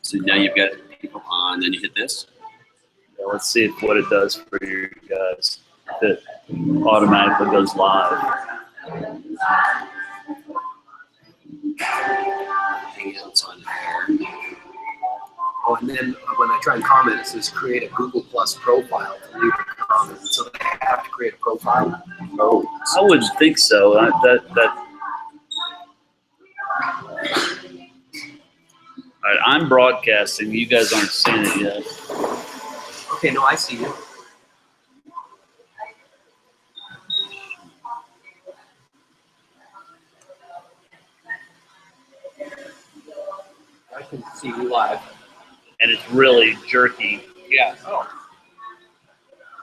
So now you've got people on, then you hit this. Yeah, let's see what it does for you guys. If it automatically goes live. Hangout's on there. Oh, and then when I try and comment, it says create a Google Plus profile to leave a comment. So they have to create a profile. Oh, I wouldn't think so. All right, I'm broadcasting. You guys aren't seeing it yet. Okay, no, I see you. I can see you live. And it's really jerky. Yeah. Oh.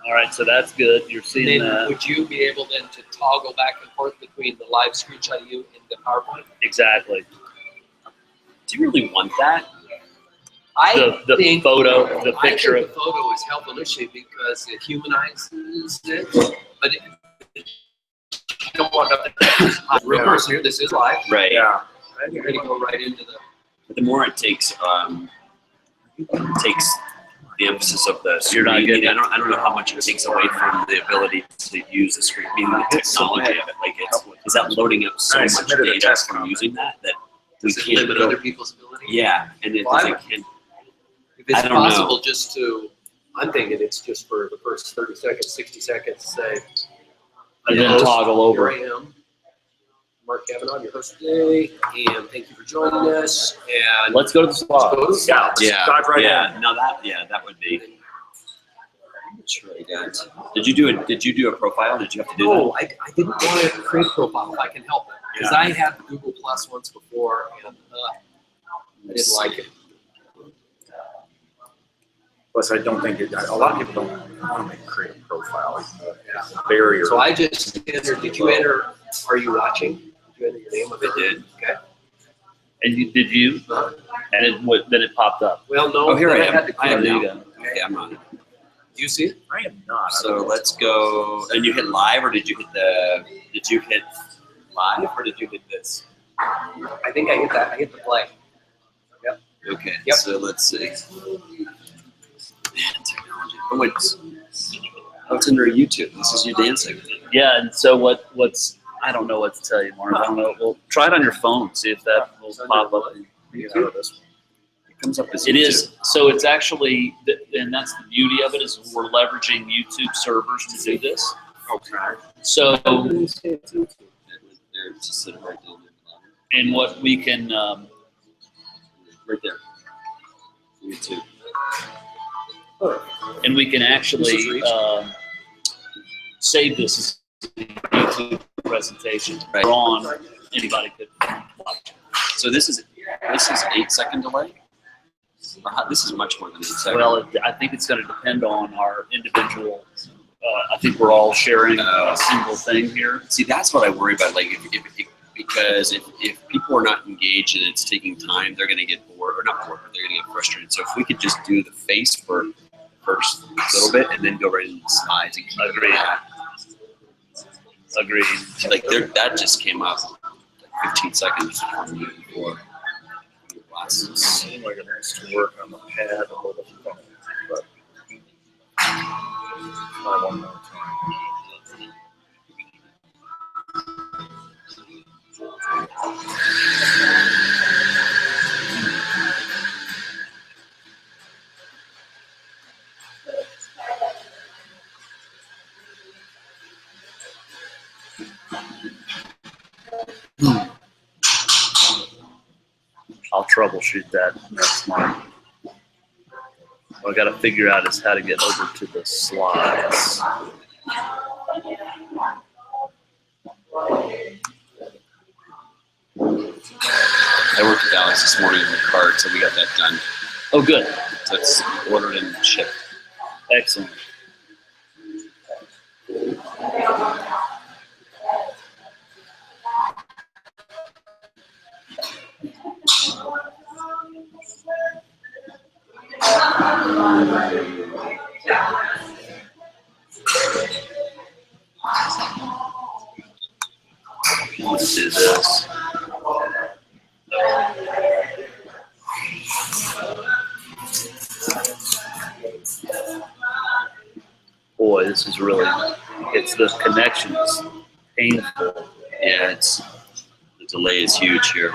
All right, so that's good. You're seeing Then that. would you be able then to toggle back and forth between the live screenshot of you and the PowerPoint? Exactly. Do you really want that? The think photo, the picture I of. think the photo is helpful initially because it humanizes it, but you don't want to. Real person here. This is live. Right. Yeah. You're going to go right into the. But the more it takes the emphasis of the screen. You're not getting. I don't know how much it takes away from the ability to use the screen, meaning the technology of it. Like, is that loading up so much data from using that we Does it can't limit go, other people's ability? Yeah, and it's Well, like, if it's I don't possible know. just to, I'm thinking it's just for the first 30 seconds, 60 seconds, say, And then host, toggle over. Here I am, Mark Kavanaugh, your host today, and thank you for joining us. And Let's go to the slide. go to the slides. Yeah, Dive right yeah. in. No, that would be. That's really good. Did you do a profile? Did you have to do No, I didn't want to create a profile if I can help it. Because Yeah. I had the Google Plus once before, and I didn't like it. Plus, I don't think a lot of people don't want to create a profile. It's a barrier. So I just entered, did you enter, are you watching? Did you enter your name of it? I did. Okay. And did you? And then it popped up. Well, no. Oh, here I then am. had to I am click. now. Okay, I'm on it. Do you see it? I am not. So let's go. And you hit live, or did you hit live, or did you hit this? I think I hit that. I hit the play. Yep. Okay. Yep. So let's see. Man, technology. Oh wait. Oh, it's under YouTube. This is you dancing. Yeah, and so what's I don't know what to tell you, Mark. I don't know. Well, try it on your phone. See if that will pop up. Get out of this one. It comes up as It YouTube. is. So it's actually, and that's the beauty of it, is we're leveraging YouTube servers to do this. Okay. So, There, just sit right down there. and what we can, Right there. YouTube. and we can This is actually reach. save this as a YouTube presentation. Right. On, anybody could watch. So this is 8-second delay. Or this is much more than 8 seconds. Well, I think it's going to depend on our individual. I think we're all sharing a single thing here. See, that's what I worry about. Like, because if people are not engaged and it's taking time, they're going to get bored, or not bored, but they're going to get frustrated. So if we could just do the face for first little bit and then go right into the slides and keep Agreed. Agreed. like that just came up like 15 seconds from you before. Glasses. Seems like it has to work on the pad a little bit, but try one more time. I'll troubleshoot that. That's smart. What I got to figure out is how to get over to the slides. I worked with Alex this morning in the card, so we got that done. Oh, good. So it's ordered and shipped. Excellent. Let's do this. boy, this is really, it's the connection is painful. Yeah, it's the delay is huge here.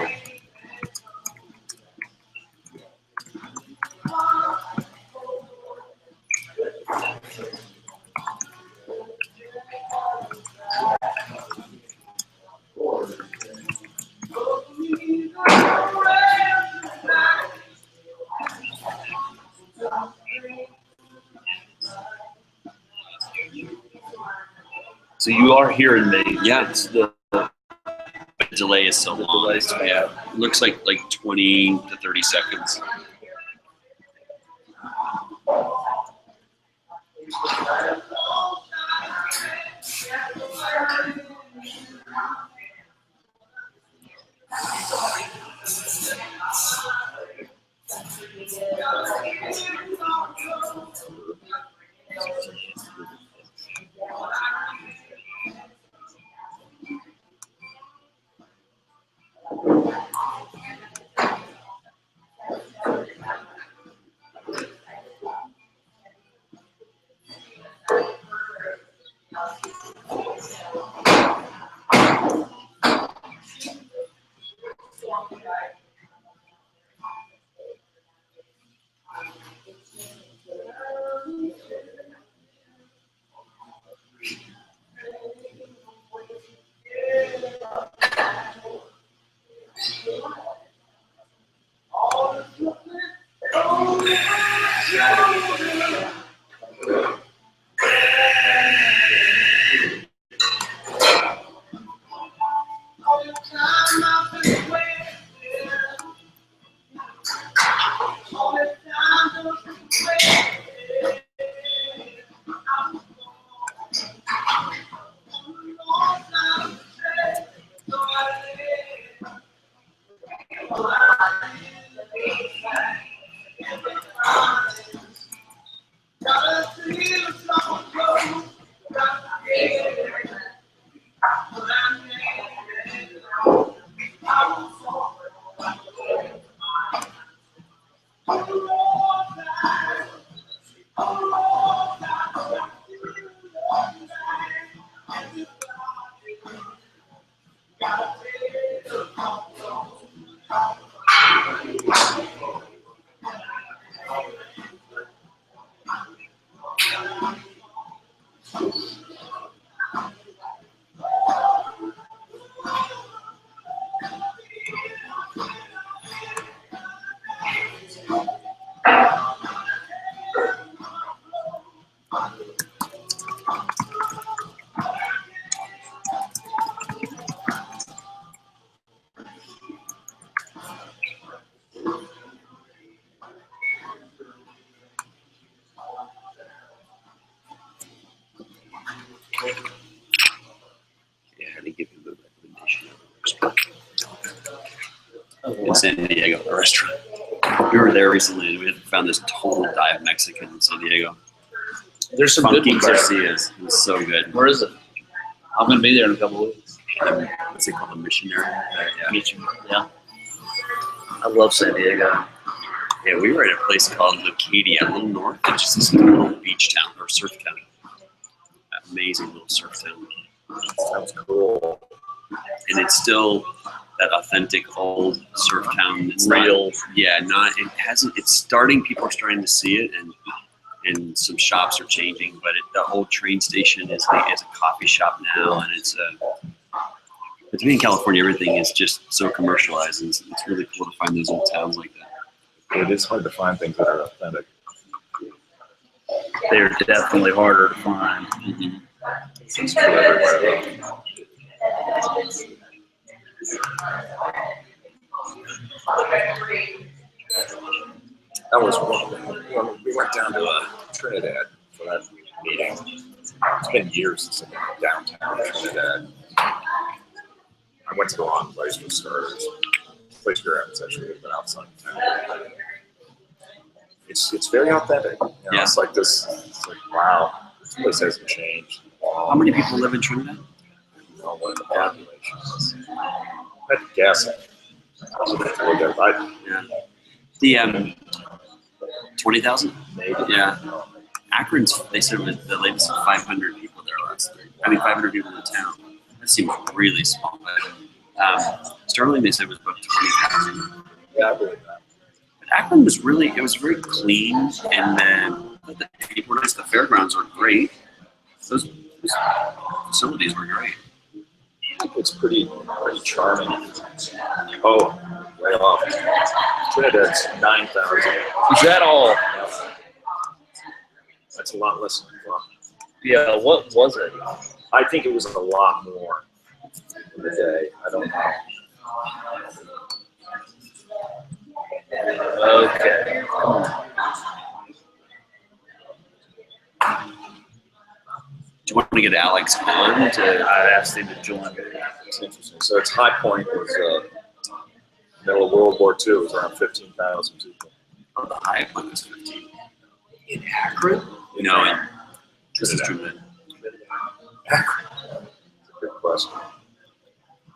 So you are hearing me. Yeah. It's the Delay is so long. Yeah, it looks like 20 to 30 seconds. Yeah, I had to give him a recommendation in San Diego, the restaurant. We were there recently and we had found this total diet Mexican in San Diego. there's some Funky good ones there. tortillas. It was so good. Where is it? I'm gonna be there in a couple of weeks. What's it called? A missionary? Yeah. Meet you. Yeah. I love San Diego. Yeah, we were at a place called Acadia, a little north. It's just this little beach town or surf town. Amazing little surf town. Sounds cool. And it's still that authentic old surf town. It's Real. Not, yeah, not it hasn't. It's starting. People are starting to see it, and some shops are changing. But the old train station is a coffee shop now, and it's a. But to me in California, everything is just so commercialized, and it's really cool to find those old towns like that. It is hard to find things that are authentic. They're definitely harder to find. Mm-hmm. It's true everywhere, though. That was one when we went down to Trinidad for that meeting. It's been years since I've been downtown Trinidad. I went to the wrong place for starters. The place we were at was actually been outside of town. It's very authentic. You know, Yeah. It's like this. It's like, wow, this place hasn't changed. How many people live in Trinidad? You know, what the population is. I had to guess it. Yeah. The 20,000. Maybe. Yeah. Akron's, they said was the latest 500 people there last night. I mean, 500 people in the town. That seems really small. But Sterling, they said, was about 20,000. Yeah, I believe that. But Akron was really, it was very clean, and then the people were nice. The fairgrounds were great. Those facilities were great. I think it's pretty charming. Oh, way off. Trinidad's 9,000. Is that all? That's a lot less than I thought. Yeah, what was it? I think it was a lot more in the day. I don't know. Okay. Do you want to get Alex on? I asked him to join. It's interesting. So its high point was middle of World War II. It was around 15,000 people. Oh, the high point was 15. In Akron? No, and this is Trinidad. Akron. Good question.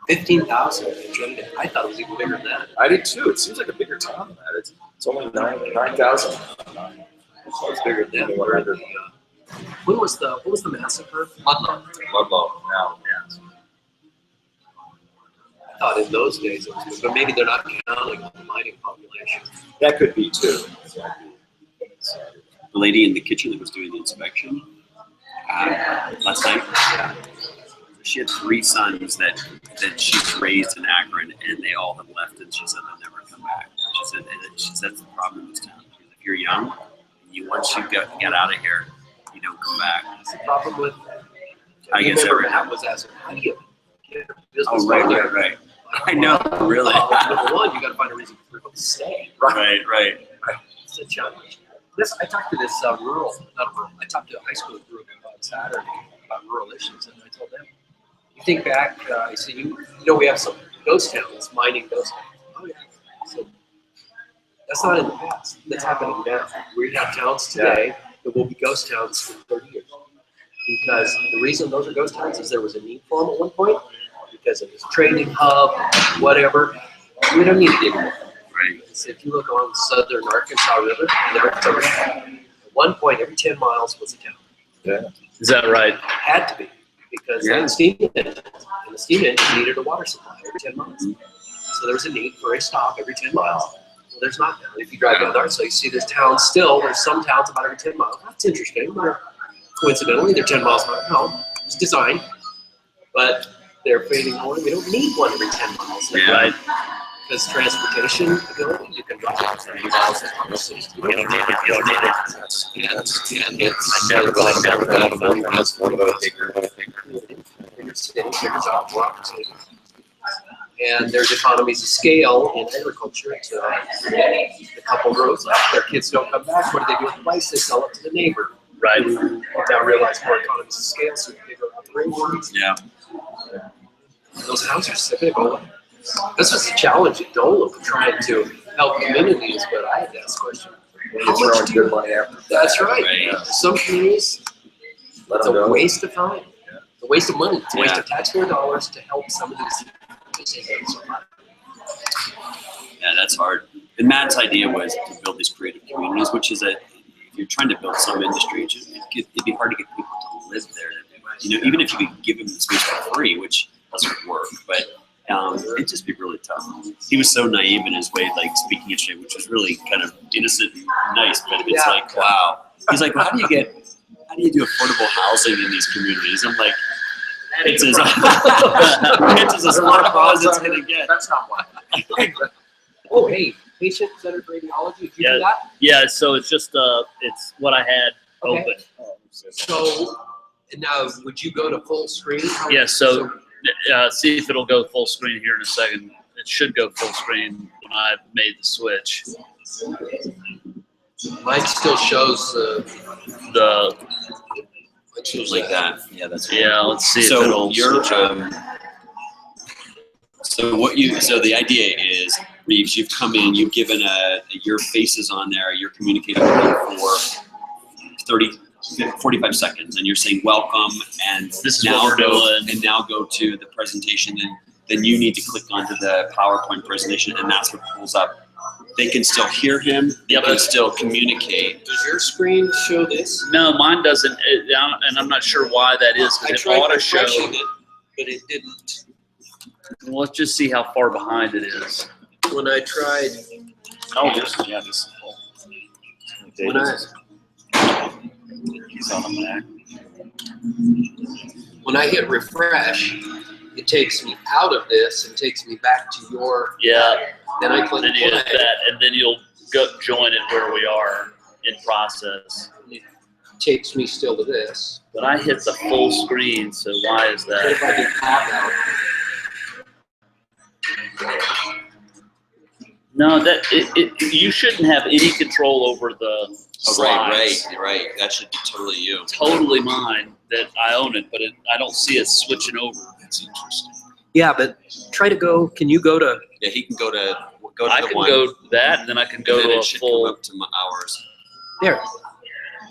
15,000 in Trinidad. I thought it was even bigger than that. I did too. It seems like a bigger town than that. It's only 9,000. It's bigger than that. 100. What was the massacre? Ludlow. Ludlow now. Yeah. I thought in those days it was, but maybe they're not counting on the mining population. That could be too. The lady in the kitchen that was doing the inspection last night, she had 3 sons that she's raised in Akron, and they all have left, and she said they'll never come back. She said that's the problem in this town. If you're young, once you get out of here, you don't come back. That's the problem with. I guess remember that was as how do you get a business? Oh, right. I know, really. Number one, you got to find a reason for people to stay. Right. It's a challenge. I talked to this I talked to a high school group on Saturday about rural issues, and I told them, you think back, I said, you know, we have some ghost towns, mining ghost towns. Oh, yeah. So that's not in the past. That's happening now. We have towns today that will be ghost towns in 30 years. Because the reason those are ghost towns is there was a need for them at one point, because it was a trading hub, whatever. We don't need it anymore. Right. If you look along the southern Arkansas River, at one point every 10 miles was a town. Yeah. Is that right? It had to be, because they had steam engines, and the steam engine needed a water supply every 10 miles. So there was a need for a stop every 10 miles. Well, there's not now. If you drive down there, so you see there's towns still, there's some towns about every 10 miles. That's interesting. Coincidentally, they're 10 miles from home. It's designed, but they're fading away. We don't need one every 10 miles. Right. Because transportation ability, you can drive 30 miles from the city. You don't need it. And it's I never thought about that. That's one of the bigger city, bigger job opportunity. And there's economies of scale in agriculture. To a couple roads, their kids don't come back. What do they do with the rice? They sell it to the neighbor. Right. Who now realize more economies of scale, so they go out the railroads. Yeah. Those houses are typical. This was the challenge at DOLA for trying to help communities, but I had to ask the question. How much do you money after? That's right. Right. Some communities, it's a waste of time. It's a waste of money. It's a waste of taxpayer dollars to help some of these businesses. Yeah, that's hard. And Matt's idea was to build these creative communities, which is if you're trying to build some industry, it'd be hard to get people to live there. You know, even if you could give them the space for free, which doesn't work, but it'd just be really tough. He was so naive in his way, like speaking yesterday, which was really kind of innocent and nice, but it's like, wow. He's like, well, how do you do affordable housing in these communities? I'm like, it's as affordable as it's going to get. That's not why. Oh, hey, patient-centered radiology. Did you do that? Yeah, so it's just it's what I had Okay. open. So, and now would you go to full screen? Yeah, so see if it'll go full screen here in a second. It should go full screen when I made the switch. Mine still shows The Like that. Yeah, that's right. yeah. Let's see So if it'll you're switch over. so the idea is, Reeves, you've come in, you've given your faces on there, you're communicating with them for 45 seconds, and you're saying welcome, and This is what we're doing. and now go to the presentation, and then you need to click onto the PowerPoint presentation, and that's what pulls up they can still hear him. They can still communicate. Does your screen show this? No, mine doesn't, and I'm not sure why that is. I Because it tried ought to show. refreshing it, but it didn't. Well, let's just see how far behind it is. When I tried, Oh, this is full. when I He's on the Mac. when I hit refresh, it takes me out of this and takes me back to your. Yeah. Then I click Then you hit play. that, and then you'll go join it where we are in process. It takes me still to this. But I hit the full screen, so why is What if I that? do Hangout? No, you shouldn't have any control over the Oh, slides. right. That should be totally you. Totally mine that I own it, but I don't see it switching over. That's interesting. Yeah, but try to go. Can you go to? Yeah, he can go to I the can one. go that, and then I can and go then to a it should full. come up to ours. There.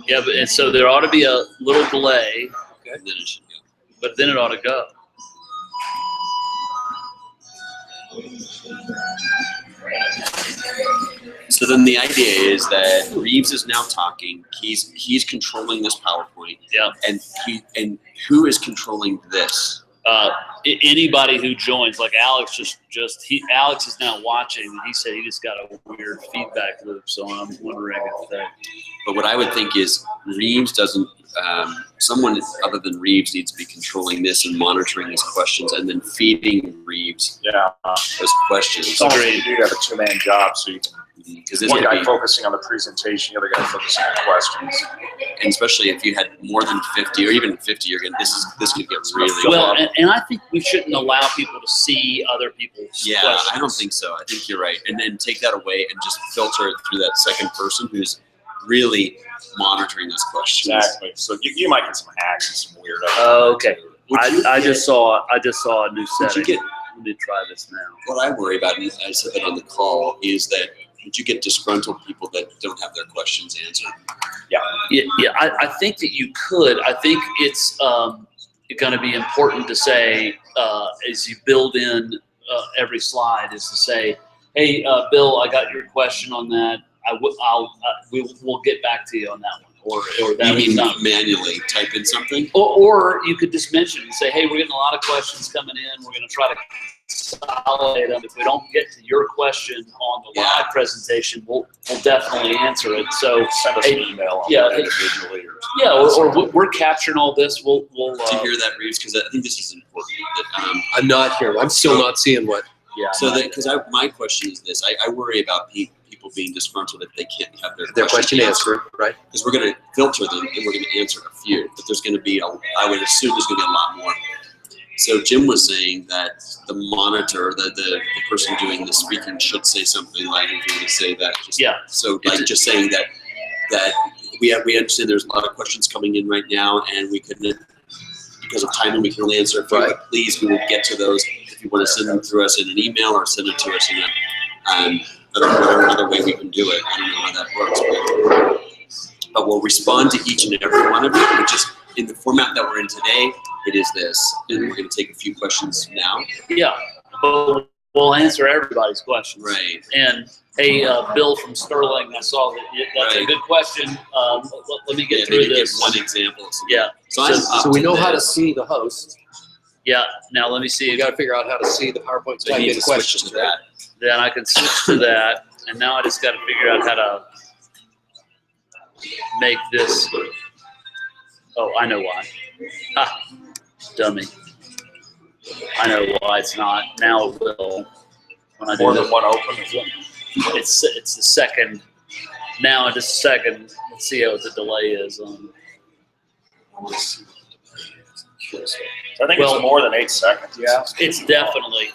Yeah, but and so there ought to be a little delay, And then it should go. but then it ought to go. So then the idea is that Reeves is now talking. He's controlling this PowerPoint. Yeah. And who is controlling this? Anybody who joins, like Alex, Alex is now watching, and he said he just got a weird feedback loop. So I'm wondering if that. But what I would think is Reeves doesn't. Someone other than Reeves needs to be controlling this and monitoring these questions, and then feeding Reeves those questions. It's almost like you do have a two-man job, so you can Because this one could guy be, focusing on the presentation, the other guy focusing on questions. and especially if you had more than 50 or even 50, this could get really. Well, and I think we shouldn't allow people to see other people's Yeah, questions. I don't think so. I think you're right. And then take that away and just filter it through that second person who's really monitoring those questions. Exactly. So you might get some hacks and some weird. Oh, okay. Would I you just saw a new Would you setting. get, Let me try this now. what I worry about, and I said that on the call, is that would you get disgruntled people that don't have their questions answered? Yeah, I think that you could. I think it's going to be important to say as you build in every slide is to say, hey, Bill, I got your question on that. We'll get back to you on that one, or that You was mean not. manually type in something? Or you could just mention and say, hey, we're getting a lot of questions coming in. We're going to try to consolidate them. If we don't get to your question on the live presentation, we'll definitely answer it. So Send us an email on that individually. or we're capturing all this. We'll Do you hear that, Reeves? Because I think this is important. That, I'm not here. I'm still not seeing what. yeah. so that because my question is this: I worry about people being disgruntled if they can't have Their question answered, right? Because we're going to filter them and we're going to answer a few, but there's going to be I would assume there's going to be a lot more. So Jim was saying that the monitor, the person doing the speaking should say something like, if you want to say that. Just, Yeah. So like just saying that we understand there's a lot of questions coming in right now, and we couldn't, because of timing, we can only answer a few. But please, we will get to those. If you want to send them through us in an email or send it to us in whatever other way we can do it. I don't know how that works, but we'll respond to each and every one of you. But just in the format that we're in today, it is this, and we're going to take a few questions now. Yeah, but we'll answer everybody's questions. Right. And hey, Bill from Sterling, I saw that's a good question. Let me get through maybe this. give one example. Yeah. So we know how to see the host. Yeah. Now let me see. We got to figure out how to see the PowerPoint. So you need to switch questions, to that. Then I can switch to that, and now I just got to figure out how to make this. Oh, I know why. Ha, dummy. I know why it's not. Now it will. When I do More this. than one open. It's the second. Now in just a second, let's see what the delay is on. I think Well, it's more than 8 seconds. Yeah. It's definitely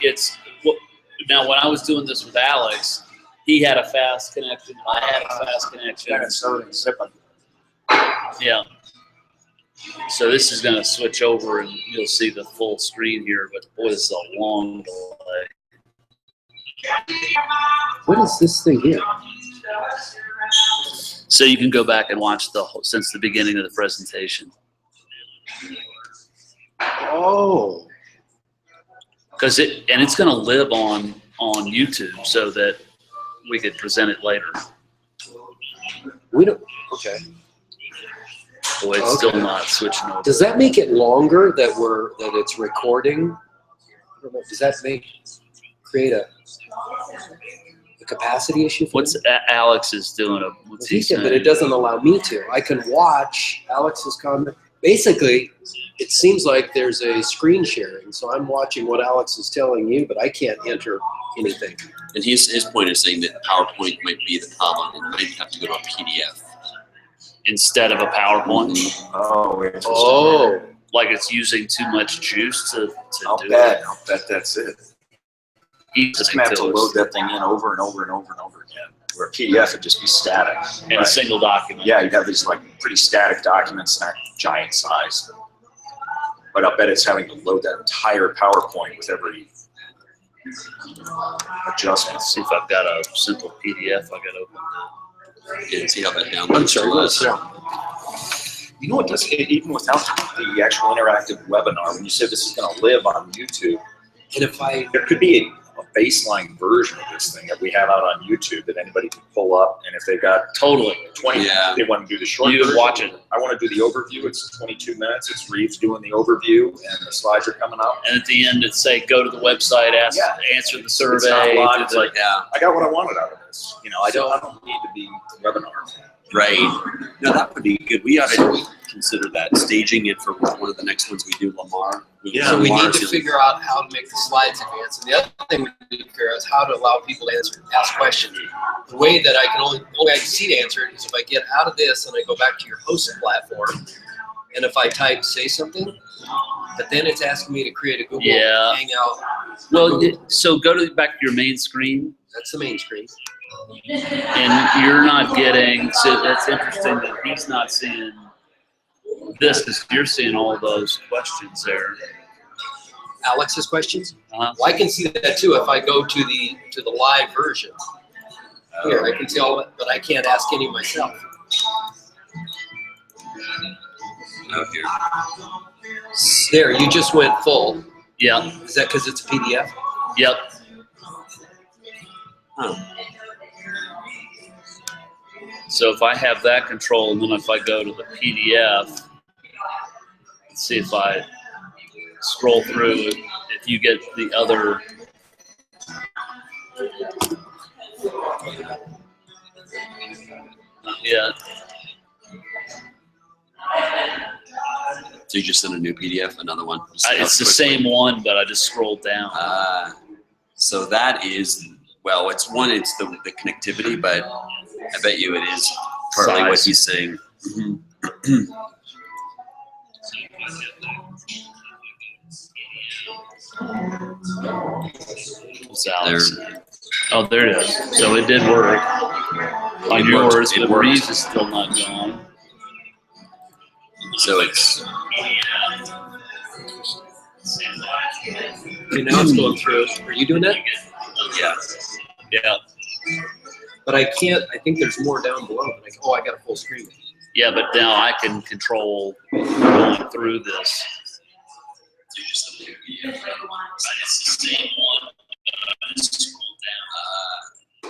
now when I was doing this with Alex, he had a fast connection. I had a fast connection. Then it's starting zipping. Yeah. So this is going to switch over, and you'll see the full screen here. But boy, this is a long delay. What is this thing here? So you can go back and watch since the beginning of the presentation. Oh. Because it's going to live on YouTube, so that we could present it later. We don't. Okay. The way it's still not switching over. Does that make it longer that it's recording? I don't know. Does that create a capacity issue for What's him? Alex is doing? What's he saying? But it doesn't allow me to. I can watch Alex's comment. Basically, it seems like there's a screen sharing, so I'm watching what Alex is telling you, but I can't enter anything. And his point is saying that PowerPoint might be the problem. It might have to go to a PDF. Instead of a PowerPoint. Oh, interesting. Oh. Like it's using too much juice to I'll do bet. it. I'll bet that's it. He's Just gonna have to load that thing in over and over and over and over again. Where a PDF would just be static. in a single document. Yeah, you'd have these like pretty static documents that giant size. But I'll bet it's having to load that entire PowerPoint with every adjustment. Let's see if I've got a simple PDF I got open. And see how that downloads. I'm sorry. What's that? You know what does, even without the actual interactive webinar, when you said this is going to live on YouTube, And if I there could be a baseline version of this thing that we have out on YouTube that anybody can pull up. And if they've got Totally. 20, Yeah. they want to do the short You can version. watch it. I want to do the overview. It's 22 minutes. It's Reeves doing the overview and the slides are coming out. And at the end, it's say, go to the website, answer the It's not survey. live. do It's the- like, Yeah, I got what I wanted out of this. You know, I don't need to be webinar. right. No, that would be good. We ought to consider that, staging it for one of the next ones we do, Lamar. Yeah. So we need Lamar's to gonna- figure out how to make the slides advance. And the other thing we need to figure out is how to allow people to ask questions. The way that I can only way I can see to answer it is if I get out of this and I go back to your host platform, and if I type say something, but then it's asking me to create a Google Hangout. Well, so go back to your main screen, That's the main screen. and you're not getting. So that's interesting that he's not seeing this because you're seeing all those questions there. Alex's questions. Uh-huh. Well, I can see that too if I go to the live version. Here, I can see all of it, but I can't ask any myself. Oh, here. There, you just went full. Yeah. Is that because it's a PDF? Yep. Huh. So if I have that control, and then if I go to the PDF, let's see if I scroll through, if you get the other. Yeah. So you just send a new PDF, another one? It's the same one, but I just scrolled down. So that is, well, it's the connectivity, but I bet you it is partly what Size. he's saying. It's Alex. Oh, there it is. So it did work on It yours, worked. It but worked. Reeves is still not gone. So it's, Okay, now it's going through. Are you doing that? yeah. Yeah. But I can't. I think there's more down below. Like, oh, I got a full screen. Yeah, but now I can control going through this. It's the same one. Scroll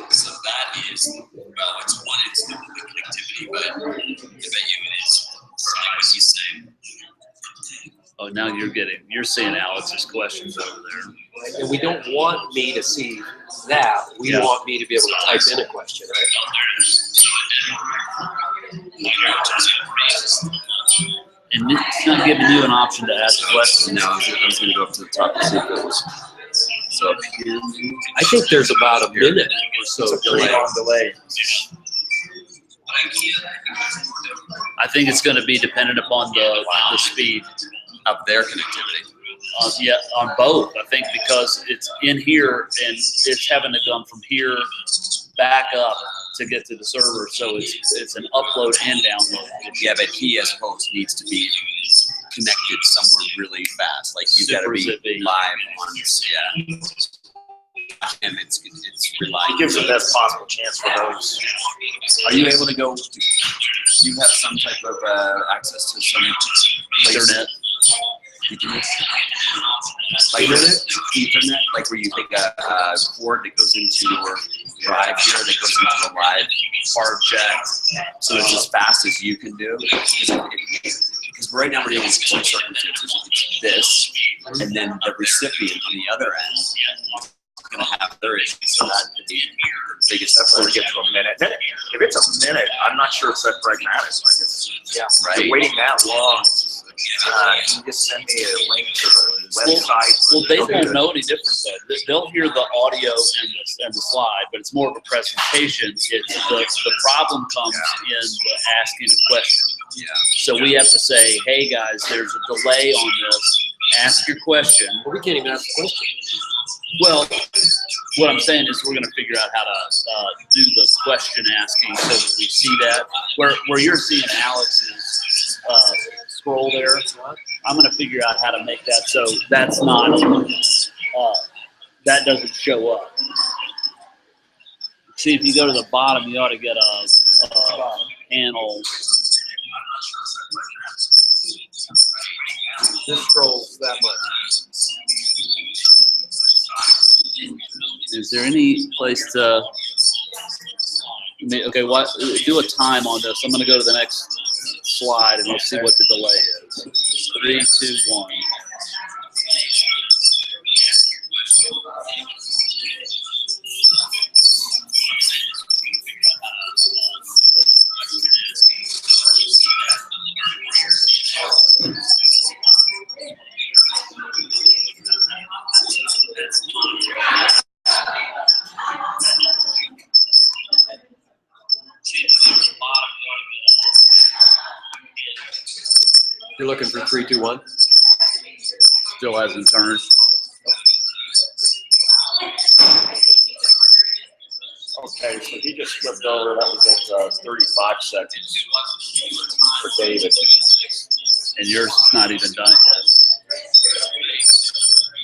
down. So that is, well, it's the connectivity, but I bet you it is partly what he's saying. Oh, now you're seeing Alex's questions over there. And we don't want me to see that. We Yeah. want me to be able to type in a question, right? And it's not giving you an option to ask a question. No, I was going to go up to the top and see if it was. So up here. I think there's about a minute or so It's a pretty delay. long delay. I think it's going to be dependent upon the speed. Of their connectivity. Yeah, on both. I think because it's in here and it's having to come from here back up to get to the server. So it's an upload and download. Yeah, but he as host needs to be connected somewhere really fast. Like you got to Super be zippy. live on this. Yeah. And it's relying. It gives the best possible chance for those. Are you able to go? Do you have some type of access to some place? Internet. Ethernet? Like Ethernet, like where you take a cord that goes into your drive here that goes into the live bar chat, so it's as fast as you can do. Because right now we're dealing with some circumstances. It's this, and then the recipient on the other end is going to have their issue. So that could be the biggest. That's when we get to a minute. Then if it's a minute, I'm not sure it's that pragmatic. Like it's right. Waiting that long. Can you just send me a link to the website? Well, they won't know any different though. They'll hear the audio and the slide, but it's more of a presentation. It's the problem comes in the asking a question. Yeah. So we have to say, hey guys, there's a delay on this. Ask your question. Well, we can't even ask the question. Well, what I'm saying is we're going to figure out how to do the question asking so that we see that. Where you're seeing Alex's scroll there, I'm going to figure out how to make that so that's not, that doesn't show up. See, if you go to the bottom, you ought to get a panel. This scrolls that much. Is there any place to? Okay, what? Do a time on this. I'm going to go to the next slide and we'll see what the delay is. 3, 2, 1. You're looking for 3, 2, 1. Still hasn't turned. Okay, so he just flipped over. That was at 35 seconds for David. And yours is not even done yet.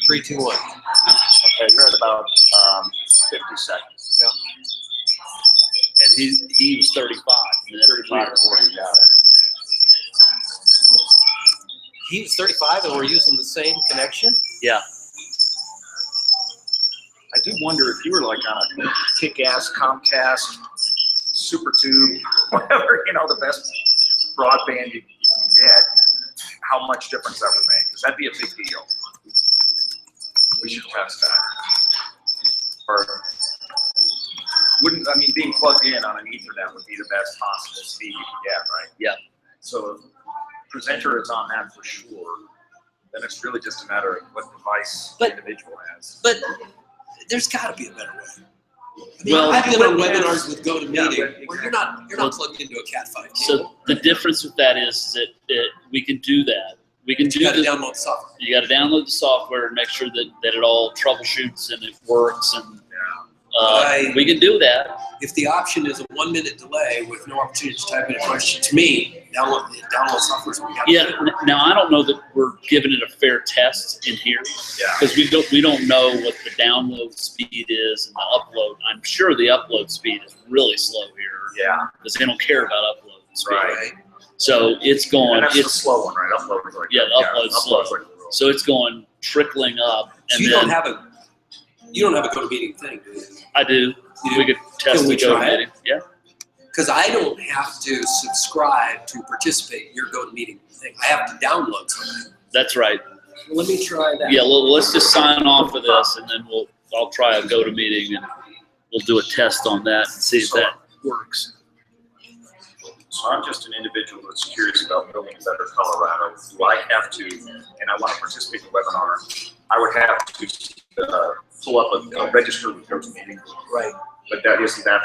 3, 2, 1. Okay, you're at about 50 seconds. Yeah. And he was 35. And that's 35 clear. to 40, yeah. He's 35 and we're using the same connection? Yeah. I do wonder if you were like on a kick-ass Comcast, Super Tube, whatever, the best broadband you can get, how much difference that would make. Because that'd be a big deal. We should test that. Or being plugged in on an Ethernet would be the best possible speed you can get, right? Yeah. So if the presenter is on that for sure, then it's really just a matter of what device the individual has. But there's got to be a better way. Well, I've been on webinars with GoToMeeting Yeah, where you're not plugged into a Cat 5 cable. So the difference with that is that we can do that. We can do You got to the, download the software. You got to download the software and make sure that it all troubleshoots and it works. And we can do that. If the option is a 1-minute delay with no opportunity to type in a question, to me, download software is what we got to Yeah. do. Now I don't know that we're giving it a fair test in here Yeah. because we don't know what the download speed is and the upload. I'm sure the upload speed is really slow here. Yeah. Because they don't care about upload speed. Right. So it's going. And that's the It's slow one, right? Upload is like upload's slow. like the rule. So it's going trickling up, So and you then don't have a GoToMeeting thing, do you? I do. We could test Can we the try GoToMeeting. Yeah. Because I don't have to subscribe to participate in your GoToMeeting thing. I have to download something. That's right. Let me try that. Yeah. Let's just sign off of this, and then I'll try a GoToMeeting, and we'll do a test on that and see if that works. So I'm just an individual that's curious about building a better Colorado. Do I have to, and I want to participate in the webinar, I would have to pull up a register with GoToMeeting. Right. But that isn't that